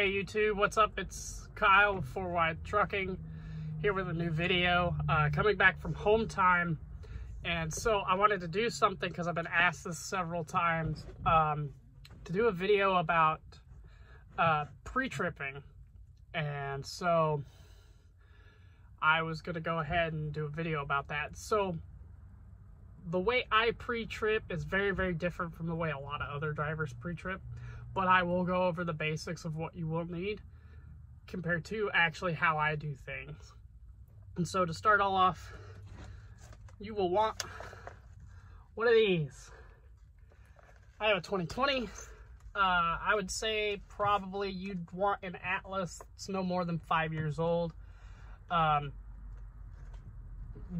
Hey YouTube, what's up? It's Kyle with 4Y Trucking here with a new video. Coming back from home time, and so I wanted to do something because I've been asked this several times, to do a video about pre-tripping. And so I was going to go ahead and do a video about that. So the way I pre-trip is very, very different from the way a lot of other drivers pre-trip. But I will go over the basics of what you will need compared to actually how I do things. And so to start all off, you will want one of these. I have a 2020. I would say probably you'd want an Atlas that's no more than 5 years old.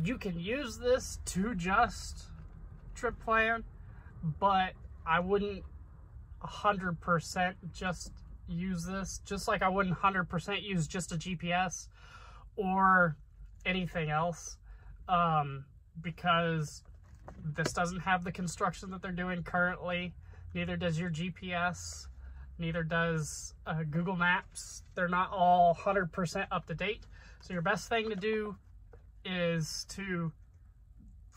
You can use this to just trip plan, but I wouldn't 100% just use this, just like I wouldn't 100% use just a GPS or anything else, because this doesn't have the construction that they're doing currently. Neither does your GPS, neither does Google Maps. They're not all 100% up to date. So your best thing to do is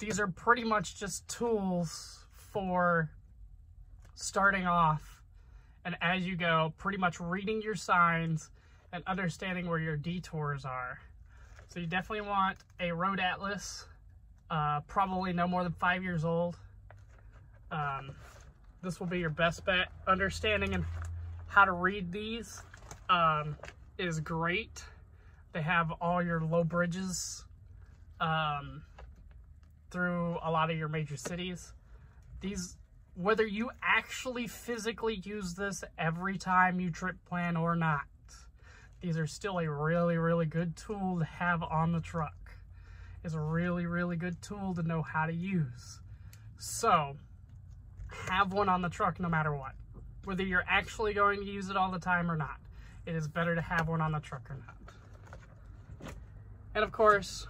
these are pretty much just tools for starting off, and as you go, pretty much reading your signs and understanding where your detours are. So you definitely want a road atlas, probably no more than 5 years old. This will be your best bet. Understanding and how to read these is great. They have all your low bridges through a lot of your major cities. Whether you actually physically use this every time you trip plan or not, these are still a really, really good tool to have on the truck. It's a really, really good tool to know how to use. So, have one on the truck no matter what. Whether you're actually going to use it all the time or not, it is better to have one on the truck or not. And of course,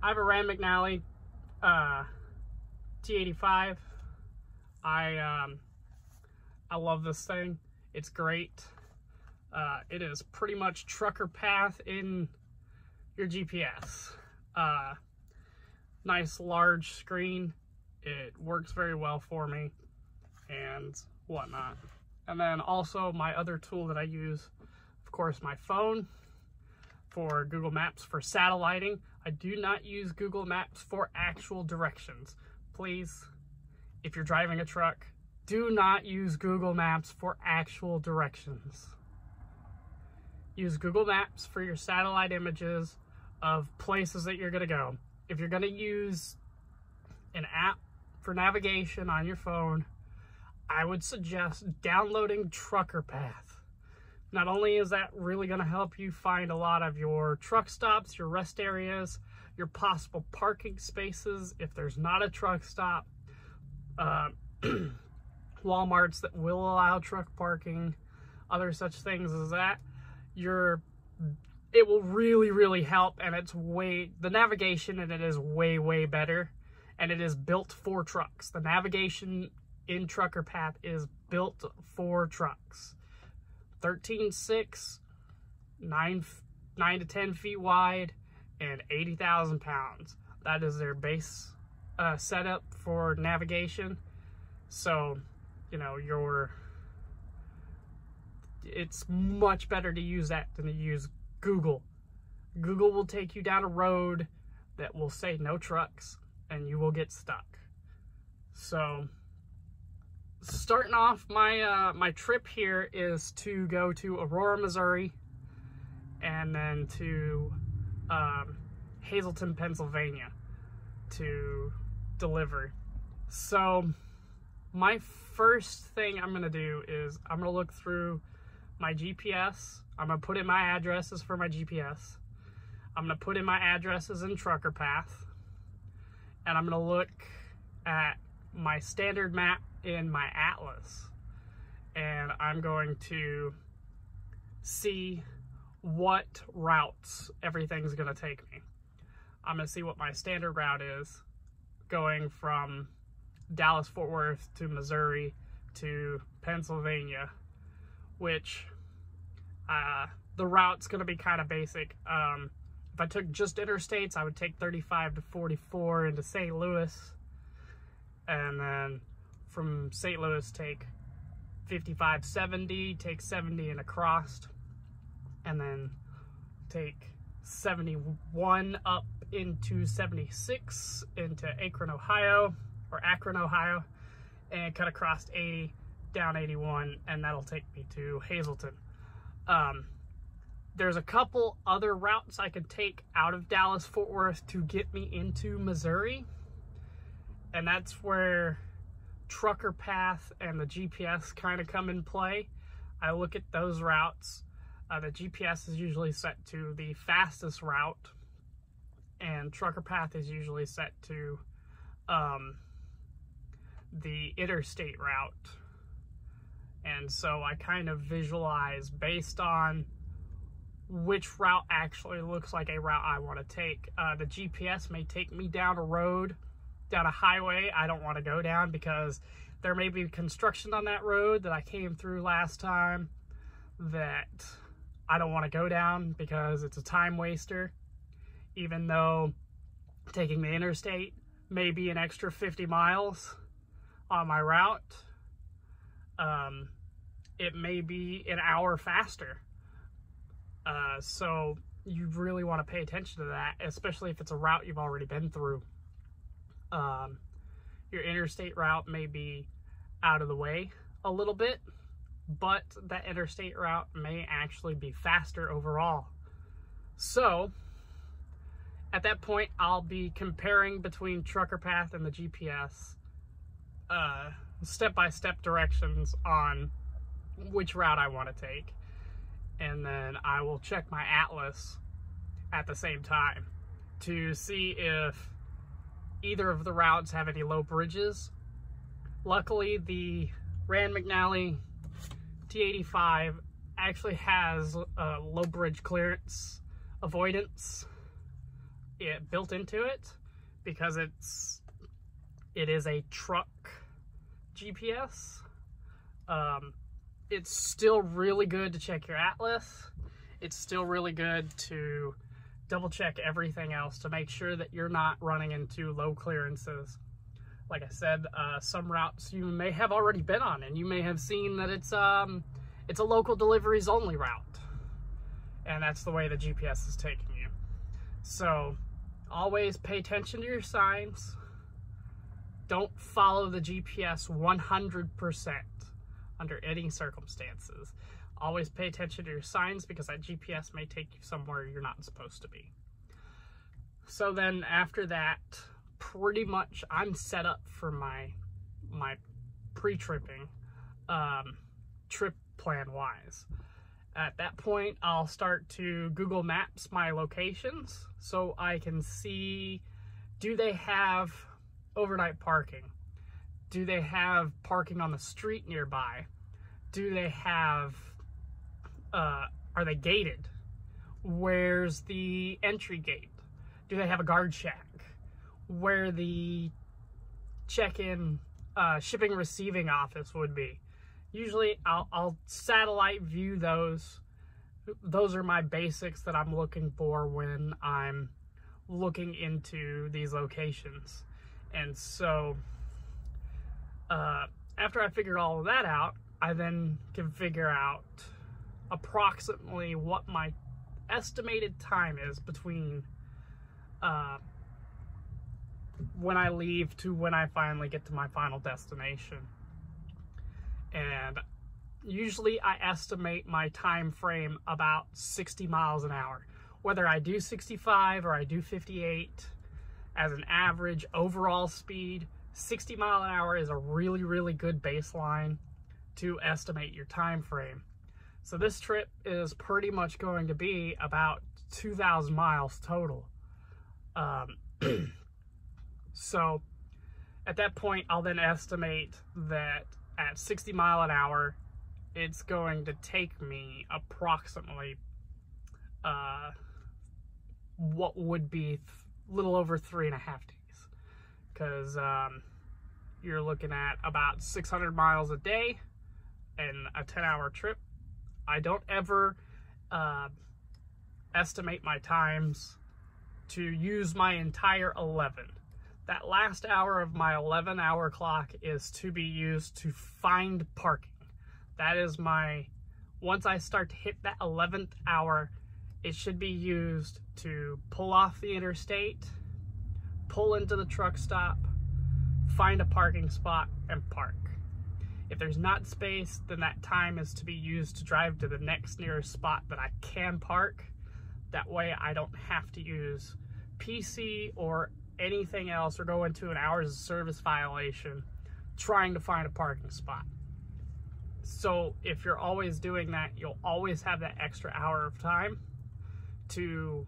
I have a Rand McNally T85. I love this thing. It's great. It is pretty much trucker path in your GPS. Nice large screen. It works very well for me and whatnot. And then also my other tool that I use, of course, my phone for Google Maps for satelliting. I do not use Google Maps for actual directions. Please, if you're driving a truck, do not use Google Maps for actual directions. Use Google Maps for your satellite images of places that you're going to go. If you're going to use an app for navigation on your phone, I would suggest downloading Trucker Path. Not only is that really going to help you find a lot of your truck stops, your rest areas, your possible parking spaces if there's not a truck stop, Walmarts that will allow truck parking, other such things as that, it will really, really help. And the navigation in it is way, way better, and it is built for trucks. The navigation in Trucker Path is built for trucks. 13.6, 9 to 10 feet wide, and 80,000 pounds. That is their base setup for navigation. So, you know, it's much better to use that than to use Google. Google will take you down a road that will say no trucks, and you will get stuck. So, starting off, my trip here is to go to Aurora, Missouri, and then to Hazleton, Pennsylvania to deliver. So my first thing I'm gonna do is I'm gonna look through my GPS. I'm gonna put in my addresses for my GPS. I'm gonna put in my addresses in Trucker Path, and I'm gonna look at my standard map in my Atlas, and I'm going to see what routes everything's gonna take me. I'm gonna see what my standard route is going from Dallas, Fort Worth to Missouri to Pennsylvania, which the route's going to be kind of basic. If I took just interstates, I would take 35 to 44 into St. Louis, and then from St. Louis take 55, 70, take 70 and across, and then take 71 up into 76 into Akron, Ohio, and cut across 80 down 81, and that'll take me to Hazleton. There's a couple other routes I could take out of Dallas-Fort Worth to get me into Missouri, and that's where Trucker Path and the GPS kind of come in play. I look at those routes. The GPS is usually set to the fastest route, and Trucker Path is usually set to the interstate route. And so I kind of visualize based on which route actually looks like a route I want to take. The GPS may take me down a road, down a highway I don't want to go down, because there may be construction on that road that I came through last time that I don't want to go down because it's a time waster, even though taking the interstate may be an extra 50 miles on my route. It may be an hour faster. So you really want to pay attention to that, especially if it's a route you've already been through. Your interstate route may be out of the way a little bit, but that interstate route may actually be faster overall. So at that point, I'll be comparing between Trucker Path and the GPS, step-by-step directions on which route I want to take. And then I will check my atlas at the same time to see if either of the routes have any low bridges. Luckily, the Rand McNally T85 actually has a low bridge clearance avoidance built into it, because it is a truck GPS. It's still really good to check your atlas. It's still really good to double check everything else to make sure that you're not running into low clearances. Like I said, some routes you may have already been on, and you may have seen that it's a local deliveries only route, and that's the way the GPS is taking you. So always pay attention to your signs. Don't follow the GPS 100% under any circumstances. Always pay attention to your signs, because that GPS may take you somewhere you're not supposed to be. So then after that, pretty much I'm set up for my pre-tripping trip plan wise. At that point, I'll start to Google Maps my locations so I can see, do they have overnight parking? Do they have parking on the street nearby? Do they have, are they gated? Where's the entry gate? Do they have a guard shack? Where the check-in shipping receiving office would be? Usually I'll satellite view those. Those are my basics that I'm looking for when I'm looking into these locations. And so after I figure all of that out, I then can figure out approximately what my estimated time is between when I leave to when I finally get to my final destination. And usually I estimate my time frame about 60 miles an hour. Whether I do 65 or I do 58 as an average overall speed, 60 mile an hour is a really, really good baseline to estimate your time frame. So this trip is pretty much going to be about 2,000 miles total. So at that point, I'll then estimate that at 60 mile an hour, it's going to take me approximately what would be a little over 3.5 days, because you're looking at about 600 miles a day and a 10-hour trip. I don't ever estimate my times to use my entire 11. That last hour of my 11-hour clock is to be used to find parking. That is my, once I start to hit that 11th hour, it should be used to pull off the interstate, pull into the truck stop, find a parking spot, and park. If there's not space, then that time is to be used to drive to the next nearest spot that I can park. That way I don't have to use PC or anything else or go into an hours of service violation trying to find a parking spot. So if you're always doing that, you'll always have that extra hour of time to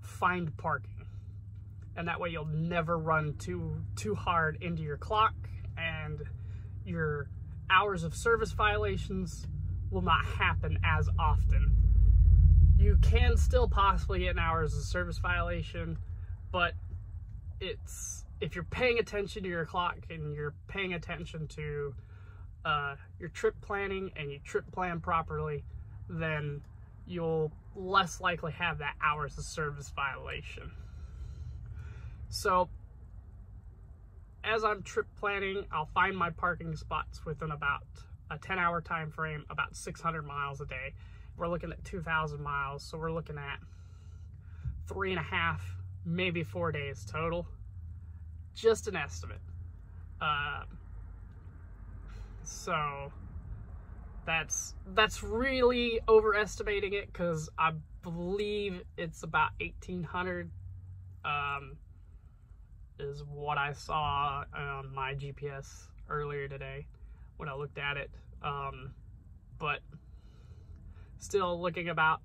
find parking. And that way you'll never run too hard into your clock, and your hours of service violations will not happen as often. You can still possibly get an hours of service violation, but it's, if you're paying attention to your clock and you're paying attention to your trip planning and you trip plan properly, then you'll less likely have that hours of service violation. So as I'm trip planning, I'll find my parking spots within about a 10-hour time frame, about 600 miles a day. We're looking at 2,000 miles, so we're looking at 3.5, maybe 4 days total. Just an estimate. So that's really overestimating it, because I believe it's about 1,800 is what I saw on my GPS earlier today when I looked at it. But still looking about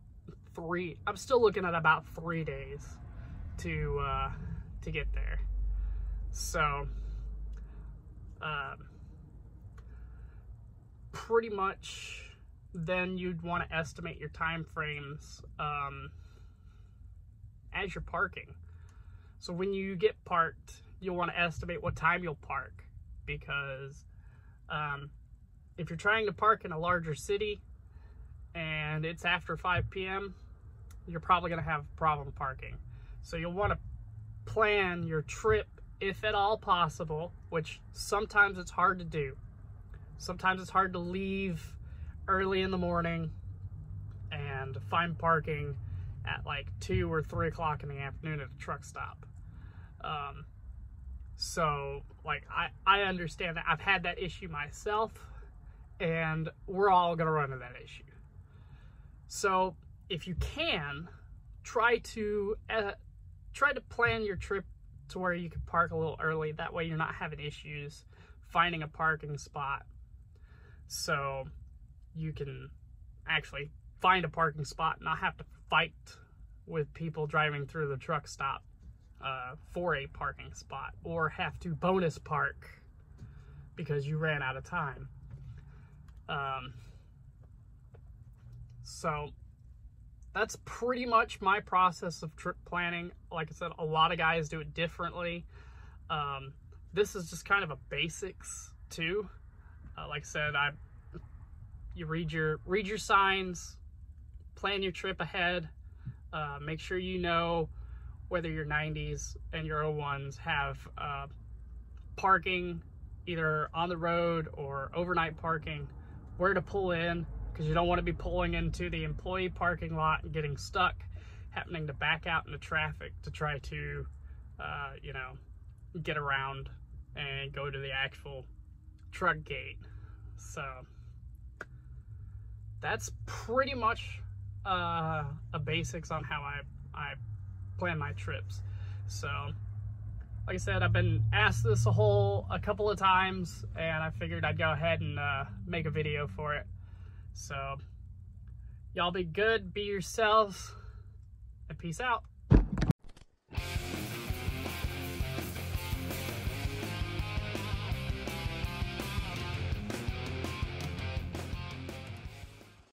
I'm still looking at about 3 days to get there. So pretty much then you'd want to estimate your time frames as you're parking. So when you get parked, you'll want to estimate what time you'll park, because if you're trying to park in a larger city and it's after 5 p.m., you're probably going to have a problem parking. So you'll want to plan your trip, if at all possible, which sometimes it's hard to do. Sometimes it's hard to leave early in the morning and find parking at like 2 or 3 o'clock in the afternoon at a truck stop. So like I understand that. I've had that issue myself, and we're all gonna run into that issue. So if you can, try to plan your trip to where you can park a little early. That way you're not having issues finding a parking spot, so you can actually find a parking spot and not have to fight with people driving through the truck stop for a parking spot, or have to bonus park because you ran out of time. So that's pretty much my process of trip planning. Like I said, a lot of guys do it differently. This is just kind of a basics too. Like I said, you read your signs, plan your trip ahead, make sure you know whether your 90s and your 01s have parking either on the road or overnight parking, where to pull in, because you don't want to be pulling into the employee parking lot and getting stuck, happening to back out into traffic to try to, you know, get around and go to the actual truck gate. So that's pretty much a basics on how I plan my trips. So like I said, I've been asked this a couple of times, and I figured I'd go ahead and make a video for it. So y'all be good, be yourselves, and peace out.